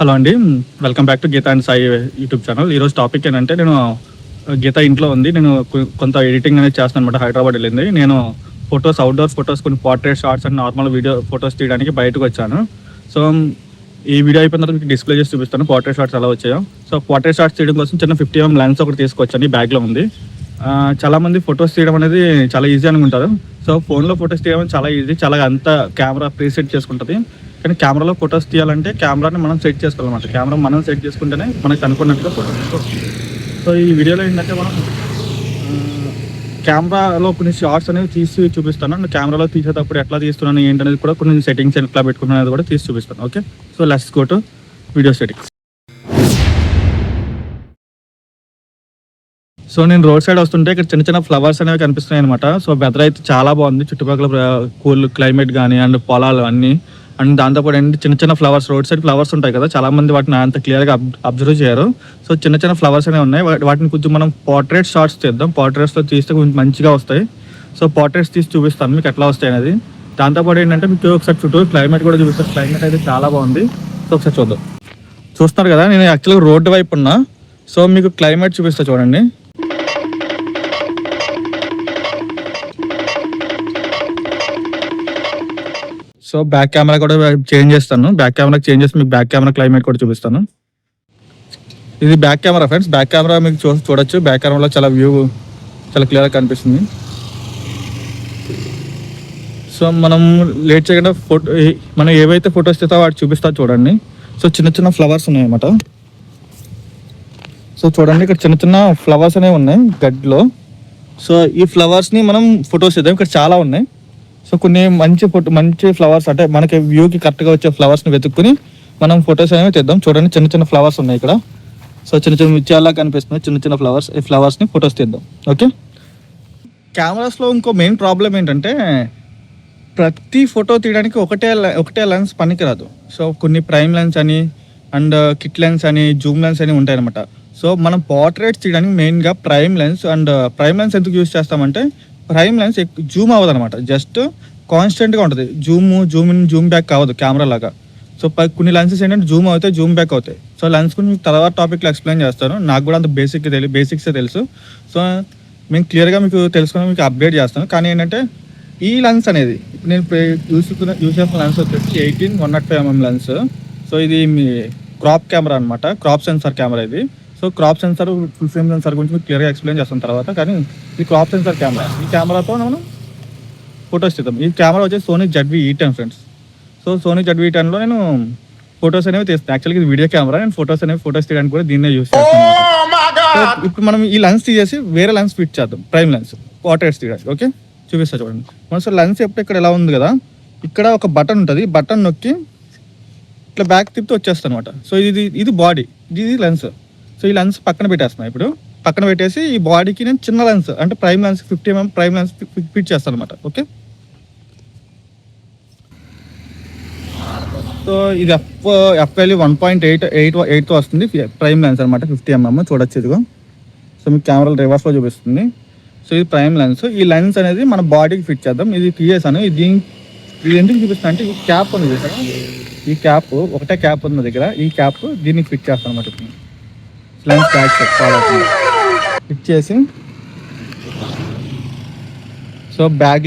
Hello అండి, welcome back to Geeta and Sai YouTube channel. ఈరోజు topic ఏంటంటే, నేను గీత ఇంట్లో ఉంది. నేను కొంత ఎడిటింగ్ అనేది చేస్తాను అనమాట. హైదరాబాద్ వెళ్ళింది. నేను ఫొటోస్, అవుట్డోర్ ఫొటోస్, కొన్ని portrait shots and normal video photos తీయడానికి బయటకు వచ్చాను. సో ఈ వీడియో అయిపోయిన తర్వాత మీకు డిస్ప్లే చేసి చూపిస్తాను పోర్ట్రేట్ షాట్స్ ఎలా వచ్చాయో. సో పోర్ట్రేట్ షాట్స్ తీయడం కోసం చిన్న 50mm లెన్స్ ఒకటి తీసుకొచ్చాను. ఈ బ్యాగ్లో ఉంది. చాలామంది ఫొటోస్ తీయడం అనేది చాలా ఈజీ అనుకుంటారు. సో ఫోన్లో ఫొటోస్ తీయడం చాలా ఈజీ, చాలా అంతా కెమెరా ప్రీసెట్ చేసుకుంటుంది. కానీ కెమెరాలో ఫొటోస్ తీయాలంటే కెమెరాని మనం సెట్ చేసుకోవాలన్నమాట. కెమెరా మనం సెట్ చేసుకుంటేనే మనకు అనుకున్నట్టుగా ఫోటోస్. సో ఈ వీడియోలో ఏంటంటే మనం కెమెరాలో కొన్ని షార్ట్స్ అనేవి తీసి చూపిస్తాను. అండ్ కెమెరాలో తీసేటప్పుడు ఎట్లా తీస్తున్నాను ఏంటనేది కూడా కొన్ని సెట్టింగ్స్ ఎట్లా పెట్టుకున్నాను అనేది కూడా తీసి చూపిస్తాను. Okay, so let's go to video settings. So నేను రోడ్ సైడ్ వస్తుంటే ఇక్కడ చిన్న చిన్న ఫ్లవర్స్ అనేవి కనిపిస్తున్నాయి అనమాట. సో వెదర్ అయితే చాలా బాగుంది. చుట్టుపక్కల కూల్ క్లైమేట్ కానీ అండ్ పొలాలు అన్నీ, అండ్ దాంతోపాటు ఏంటి చిన్న చిన్న ఫ్లవర్స్, రోడ్ సైడ్ ఫ్లవర్స్ ఉంటాయి కదా, చాలా మంది వాటిని అంత క్లియర్గా అబ్జర్వ్ చేయరు. సో చిన్న చిన్న ఫ్లవర్స్ అనేవి ఉన్నాయి. వాటిని కొంచెం మనం పోర్ట్రేట్ షాట్స్ తీద్దాం. పోర్ట్రేట్స్లో తీస్తే కొంచెం మంచిగా వస్తాయి. సో పోర్ట్రేట్స్ తీసి చూపిస్తాను మీకు ఎట్లా వస్తాయి అనేది. దాంతోపాటు ఏంటంటే మీకు ఒకసారి చుట్టూ క్లైమేట్ కూడా చూపిస్తాను. క్లైమేట్ అయితే చాలా బాగుంది. సో ఒకసారి చూద్దాం. చూస్తున్నారు కదా, నేను యాక్చువల్గా రోడ్డు వైపు ఉన్నా. సో మీకు క్లైమేట్ చూపిస్తా చూడండి. సో బ్యాక్ కెమెరా కూడా చేంజ్ చేస్తాను. బ్యాక్ కెమెరా చేంజ్ చేసి మీకు బ్యాక్ కెమెరా క్లైమేట్ కూడా చూపిస్తాను. ఇది back camera friends. Back camera మీకు చూడొచ్చు. బ్యాక్ కెమెరాలో చాలా వ్యూ చాలా క్లియర్గా కనిపిస్తుంది. సో మనం లేట్ చేయకుండా మనం ఏవైతే ఫొటోస్ తీస్తామో వాటి చూపిస్తా చూడండి. సో చిన్న చిన్న ఫ్లవర్స్ ఉన్నాయి అన్నమాట. సో చూడండి, ఇక్కడ చిన్న చిన్న ఫ్లవర్స్ అనేవి ఉన్నాయి గడ్డిలో. సో ఈ ఫ్లవర్స్ని మనం ఫొటోస్ తీద్దాం. ఇక్కడ చాలా ఉన్నాయి. సో కొన్ని మంచి ఫ్లవర్స్, అంటే మనకి వ్యూకి కరెక్ట్గా వచ్చే ఫ్లవర్స్ని వెతుక్కుని మనం ఫొటోస్ అనేవి తీద్దాం. చూడండి, చిన్న చిన్న ఫ్లవర్స్ ఉన్నాయి ఇక్కడ. సో చిన్న చిన్న ముత్యాలా కనిపిస్తున్నాయి చిన్న చిన్న ఫ్లవర్స్. ఈ ఫ్లవర్స్ని ఫొటోస్ తీద్దాం. ఓకే, కెమెరాస్లో ఇంకో మెయిన్ ప్రాబ్లం ఏంటంటే ప్రతి ఫోటో తీయడానికి ఒకటే లెన్స్ పనికిరాదు. సో కొన్ని ప్రైమ్ లెన్స్ అని అండ్ కిట్ లెన్స్ అని జూమ్ లెన్స్ అని ఉంటాయి అనమాట. సో మనం పోర్ట్రేట్స్ తీయడానికి మెయిన్గా prime lens. And prime lens ఎందుకు యూజ్ చేస్తామంటే ప్రైమ్ లెన్స్ జూమ్ అవ్వదు అనమాట. జస్ట్ కాన్స్టెంట్గా ఉంటుంది. జూమ్ ఇన్ జూమ్ బ్యాక్ అవ్వదు కెమెరా లాగా. సో కొన్ని లెన్సెస్ ఏంటంటే జూమ్ అవుతాయి, జూమ్ బ్యాక్ అవుతాయి. సో లెన్స్ గురించి మీకు తర్వాత టాపిక్లో ఎక్స్ప్లెయిన్ చేస్తాను. నాకు కూడా అంత బేసిక్సే తెలుసు. సో మేము క్లియర్గా మీకు తెలుసుకుని మీకు అప్డేట్ చేస్తాను. కానీ ఏంటంటే ఈ లెన్స్ అనేది నేను యూస్ చేస్తున్న లెన్స్ వచ్చేసి 18-105mm లెన్స్. సో ఇది మీ క్రాప్ కెమెరా అనమాట. క్రాప్ సెన్సార్ కెమెరా ఇది. సో crop sensor, full frame sensor గురించి మీకు క్లియర్గా ఎక్స్ప్లెయిన్ చేస్తాను తర్వాత. కానీ ఇది క్రాప్ సెన్సార్ కెమెరా. ఈ కెమెరాతో మనం ఫొటోస్ తీద్దాం. ఈ కెమెరా వచ్చేసి Sony ZV-E10 friends. So Sony ZV-E10లో నేను ఫొటోస్ అనేవి తీస్తాను. యాక్చువల్గా ఇది వీడియో కెమెరా. నేను ఫొటోస్ తీయడానికి కూడా దీన్నే యూస్ చేస్తాను. సో ఇప్పుడు మనం ఈ లెన్స్ తీసేసి వేరే లెన్స్ ఫిట్ చేద్దాం. ప్రైమ్ లెన్స్ పోర్ట్రేట్స్ తీయడానికి. ఓకే, చూపిస్తా చూడండి. మన సో లెన్స్ ఎప్పుడు ఇక్కడ ఎలా ఉంది కదా, ఇక్కడ ఒక బటన్ ఉంటుంది. బటన్ నొక్కి ఇట్లా బ్యాక్ తిప్పితే వచ్చేస్తాను అనమాట. సో ఇది బాడీ, ఇది లెన్స్. సో ఈ లెన్స్ పక్కన పెట్టేస్తున్నాను. ఇప్పుడు పక్కన పెట్టేసి ఈ బాడీకి నేను చిన్న లెన్స్, అంటే prime lens 50mm prime lens fit చేస్తాను అనమాట. ఓకే, సో ఇది FL 1.8తో వస్తుంది. ప్రైమ్ లెన్స్ అనమాట, 50mm. చూడొచ్చు ఇదిగో. సో మీకు కెమెరాలో రివర్స్లో చూపిస్తుంది. సో ఇది ప్రైమ్ లెన్స్. ఈ లెన్స్ అనేది మన బాడీకి ఫిట్ చేద్దాం. ఇది తీసేసాను. ఇది ఎందుకు చూపిస్తాను అంటే ఈ క్యాప్ ఉంది చూసారా, ఈ క్యాప్ ఒకటే క్యాప్ ఉంది నా దగ్గర. ఈ క్యాప్ దీనికి ఫిట్ చేస్తాను అనమాట. ఇప్పుడు లెన్స్ బ్యాగ్ ఫిట్ చేసి, సో బ్యాగ్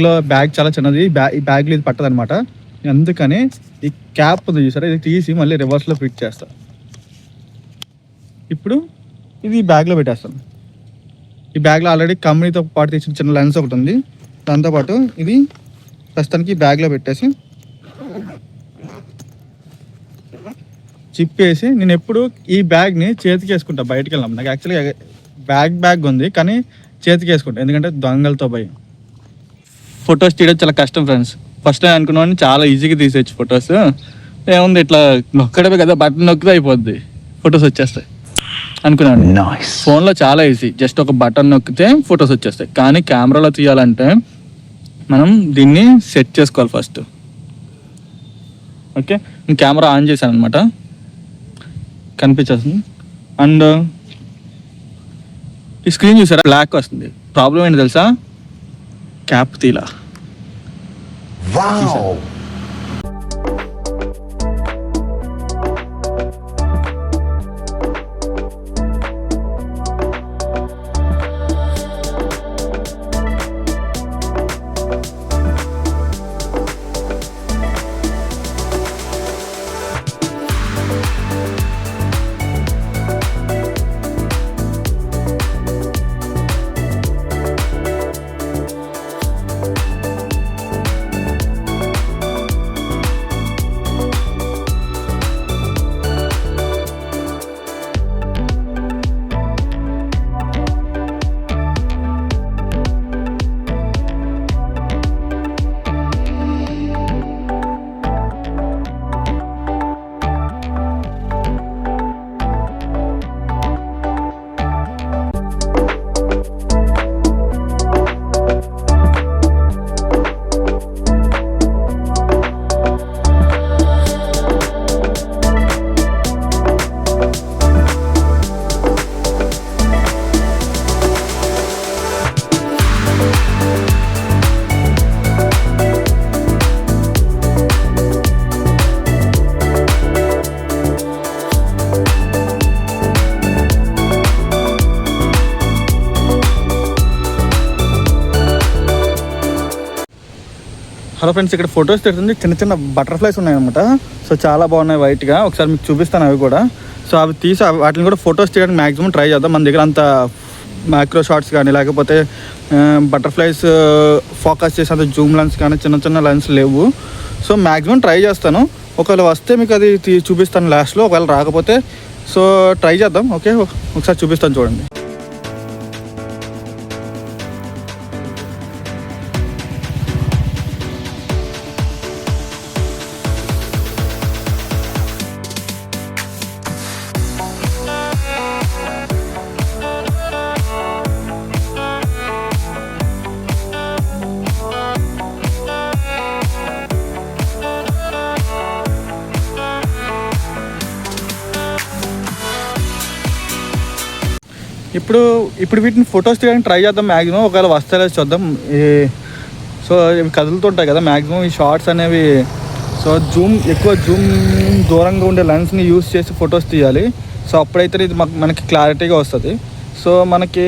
చాలా చిన్నది. ఈ బ్యాగ్లో ఇది పట్టదు అనమాట. అందుకని ఈ క్యాప్ ఉంది చూసారా, ఇది తీసి మళ్ళీ రివర్స్లో ఫిట్ చేస్తాను. ఇప్పుడు ఇది ఈ బ్యాగ్లో పెట్టేస్తాను. ఈ బ్యాగ్లో ఆల్రెడీ కంపెనీతో పాటు తీసిన చిన్న లెన్స్ ఒకటి ఉంది. దాంతోపాటు ఇది ప్రస్తుతానికి బ్యాగ్లో పెట్టేసి చిప్పేసి, నేను ఎప్పుడు ఈ బ్యాగ్ని చేతికి వేసుకుంటా బయటకు వెళ్ళాం. నాకు యాక్చువల్గా బ్యాగ్ ఉంది, కానీ చేతికి వేసుకుంటా ఎందుకంటే దొంగలతో భయం. ఫొటోస్ తీయడం చాలా కష్టం ఫ్రెండ్స్. ఫస్ట్ నేను అనుకున్నాను చాలా ఈజీగా తీసేయచ్చు ఫొటోస్. ఏముంది ఇట్లా నొక్కడమే కదా, బటన్ నొక్కితే అయిపోద్ది, ఫొటోస్ వచ్చేస్తాయి అనుకున్నాను. ఫోన్లో చాలా ఈజీ, జస్ట్ ఒక బటన్ నొక్కితే ఫొటోస్ వచ్చేస్తాయి. కానీ కెమెరాలో తీయాలంటే మనం దీన్ని సెట్ చేసుకోవాలి ఫస్ట్. ఓకే, నేను కెమెరా ఆన్ చేశాను అనమాట, కనిపించేస్తుంది. అండ్ ఈ స్క్రీన్ చూసారా, బ్లాక్ వస్తుంది. ప్రాబ్లం ఏంటి తెలుసా, క్యాప్ తీలా. హలో ఫ్రెండ్స్, ఇక్కడ ఫొటోస్ తిడుతుంది. చిన్న చిన్న బటర్ఫ్లైస్ ఉన్నాయన్నమాట. సో చాలా బాగున్నాయి వైట్గా. ఒకసారి మీకు చూపిస్తాను అవి కూడా. సో అవి తీసి వాటిని కూడా ఫొటోస్ తీయడానికి మ్యాక్సిమం ట్రై చేద్దాం. మన దగ్గర అంత మైక్రో షాట్స్ కానీ లేకపోతే బటర్ఫ్లైస్ ఫోకస్ చేసే అంత జూమ్ లెన్స్ కానీ చిన్న చిన్న లెన్స్ లేవు. సో మ్యాక్సిమం ట్రై చేస్తాను. ఒకవేళ వస్తే మీకు అది చూపిస్తాను లాస్ట్లో. ఒకవేళ రాకపోతే సో ట్రై చేద్దాం. ఓకే, ఒకసారి చూపిస్తాను చూడండి. ఇప్పుడు వీటిని ఫొటోస్ తీయడానికి ట్రై చేద్దాం మ్యాక్సిమం. ఒకవేళ వస్తాయో చూద్దాం. సో ఇవి కదులుతుంటాయి కదా మ్యాక్సిమం ఈ షార్ట్స్ అనేవి. సో ఎక్కువ జూమ్ దూరంగా ఉండే లెన్స్ని యూస్ చేసి ఫొటోస్ తీయాలి. సో అప్పుడైతే ఇది మనకి క్లారిటీగా వస్తుంది. సో మనకి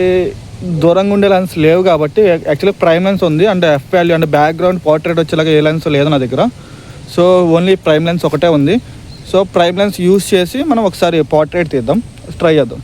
దూరంగా ఉండే లెన్స్ లేవు కాబట్టి యాక్చువల్లీ ప్రైమ్ లెన్స్ ఉంది. అంటే ఎఫ్ వాల్యూ అంటే బ్యాక్గ్రౌండ్ పోర్ట్రేట్ వచ్చేలాగా ఏ లెన్స్ లేదు నా దగ్గర. సో ఓన్లీ ప్రైమ్ లెన్స్ ఒకటే ఉంది. సో ప్రైమ్ లెన్స్ యూస్ చేసి మనం ఒకసారి పోర్ట్రేట్ తీద్దాం, ట్రై చేద్దాం.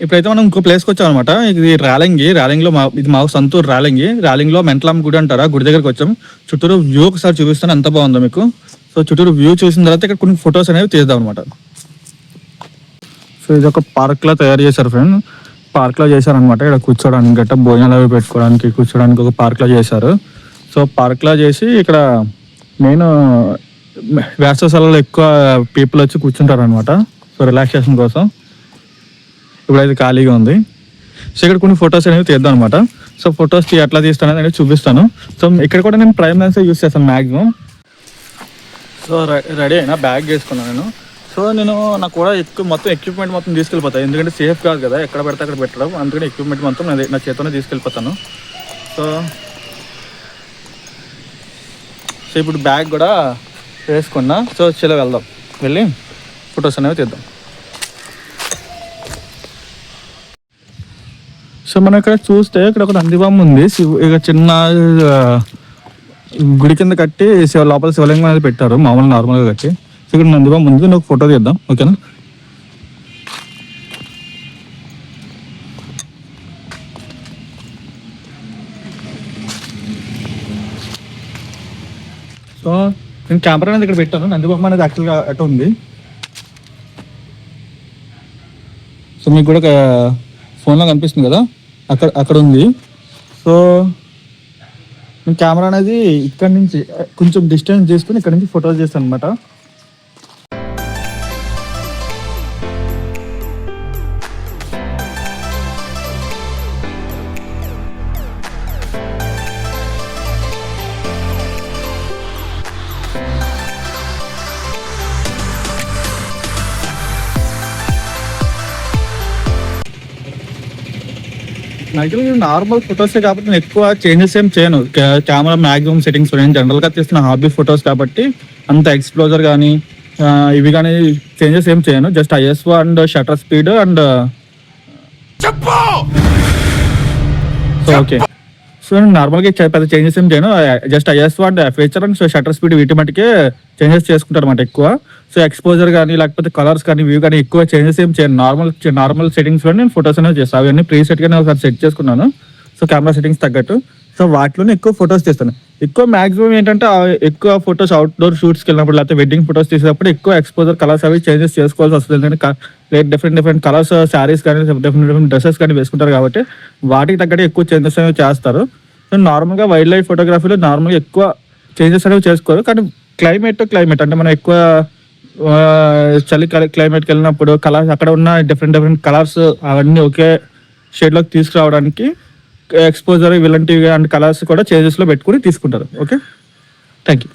ఇప్పుడైతే మనం ఇంకో ప్లేస్కి వచ్చాం అనమాట. ఇది ర్యాలింగ్లో ఇది మా సంతూర్ ర్యాలింగ్లో మెంటలాం గుడి అంటారా, గుడి దగ్గరికి వచ్చాం. చుట్టూరు వ్యూ ఒకసారి చూపిస్తాను ఎంత బాగుందో మీకు. సో చుట్టూరు వ్యూ చూసిన తర్వాత ఇక్కడ కొన్ని ఫొటోస్ అనేవి తీద్దాం అనమాట. సో ఇది ఒక పార్క్లా తయారు చేశారు ఫ్రెండ్. పార్క్లో చేశారనమాట. ఇక్కడ కూర్చోడానికి గట్ట భోజనాలు అవి పెట్టుకోవడానికి కూర్చోడానికి ఒక పార్క్లో చేశారు. సో పార్క్లో చేసి ఇక్కడ మెయిన్ వేసవికాలంలో ఎక్కువ పీపుల్ వచ్చి కూర్చుంటారు అనమాట. సో రిలాక్సేషన్ కోసం. ఇప్పుడైతే ఖాళీగా ఉంది. సో ఇక్కడ కొన్ని ఫొటోస్ అనేవి తీద్దాం అనమాట. సో ఫొటోస్ ఎట్లా తీస్తాను అనేది చూపిస్తాను. సో ఇక్కడ కూడా నేను ప్రైమ్ లెన్స్ యూస్ చేస్తాను మ్యాక్సిమం. సో రెడీ అయినా బ్యాగ్ వేసుకున్నాను నేను. సో నాకు కూడా మొత్తం ఎక్విప్మెంట్ మొత్తం తీసుకెళ్ళిపోతాను. ఎందుకంటే సేఫ్ కాదు కదా ఎక్కడ పెడితే అక్కడ పెట్టడం. అందుకని ఎక్విప్మెంట్ మొత్తం నా చేతనే తీసుకెళ్ళిపోతాను. సో ఇప్పుడు బ్యాగ్ కూడా వేసుకున్నా. సో చలో వెళ్దాం, వెళ్ళి ఫొటోస్ అనేవి తీద్దాం. సో మనం ఇక్కడ చూస్తే ఇక్కడ ఒక నందిబామ్మ ఉంది. ఇక చిన్న గుడి కింద కట్టి లోపల శివలింగం అనేది పెట్టారు మామూలు నార్మల్గా కట్టి. సో ఇక్కడ నందిబాబు ముందు ఒక ఫోటో తీద్దాం, ఓకేనా? సో నేను కెమెరా అనేది ఇక్కడ పెట్టాను, నందిబొమ్మ అనేది యాక్చువల్గా అటు ఉంది. సో మీకు కూడా ఫోన్లో కనిపిస్తుంది కదా, అక్కడ ఉంది. సో నేను కెమెరా అనేది ఇక్కడ నుంచి కొంచెం డిస్టెన్స్ చేసుకుని ఇక్కడ నుంచి ఫోటోస్ చేస్తాను అనమాట. యాక్చువల్గా నార్మల్ ఫొటోస్ కాబట్టి నేను ఎక్కువ చేంజెస్ ఏం చేయను. కెమెరా మ్యాక్సిమం సెట్టింగ్స్ నేను జనరల్గా తీస్తున్న హాబీ ఫొటోస్ కాబట్టి అంత ఎక్స్ప్లోజర్ కానీ ఇవి కానీ చేంజెస్ ఏం చేయను. Just ISO and shutter speed and so okay. So నేను నార్మల్గా పెద్ద చేంజెస్ ఏం చేయను. Just ISO and feature and shutter speed వీటి మటుకే చేంజెస్ చేసుకుంటారు అనమాట ఎక్కువ. సో ఎక్స్పోజర్ కానీ లేకపోతే కలర్స్ కానీ వ్యూ కానీ ఎక్కువ చేంజెస్ ఏం చేయను. నార్మల్ సెట్టింగ్స్లో నేను ఫొటోస్ అనేవి చేస్తాను. అవన్నీ ప్రీ సెట్గా నేను ఒకసారి సెట్ చేసుకున్నాను. సో కెమెరా సెట్టింగ్స్ తగ్గట్టు సో వాటిలోనే ఎక్కువ ఫొటోస్ తీస్తాను. ఎక్కువ మ్యాక్సిమం ఏంటంటే ఎక్కువ ఫొటోస్ అవుట్డోర్ షూట్స్కి వెళ్ళినప్పుడు లేకపోతే వెడ్డింగ్ ఫొటోస్ తీసేటప్పుడు ఎక్కువ ఎక్స్పోజర్ కలర్స్ అవి చేంజెస్ చేసుకోవాల్సి వస్తుంది. ఎందుకంటే డిఫరెంట్ కలర్స్ శారీస్ కానీ డిఫరెంట్ డ్రెస్సెస్ కానీ వేసుకుంటారు కాబట్టి వాటికి తగ్గట్టు ఎక్కువ చేంజెస్ అనేవి చేస్తారు. సో నార్మల్గా వైల్డ్ లైఫ్ ఫోటోగ్రఫీలో నార్మల్గా ఎక్కువ చేంజెస్ అనేవి చేసుకోరు. కానీ క్లైమేట్ అంటే మనం ఎక్కువ చలి క్లైమేట్కి వెళ్ళినప్పుడు కలర్స్ అక్కడ ఉన్న డిఫరెంట్ కలర్స్ అవన్నీ ఒకే షేడ్లోకి తీసుకురావడానికి ఎక్స్పోజర్ ఇలాంటివి అండ్ కలర్స్ కూడా చేంజెస్లో పెట్టుకుని తీసుకుంటారు. Okay, thank you.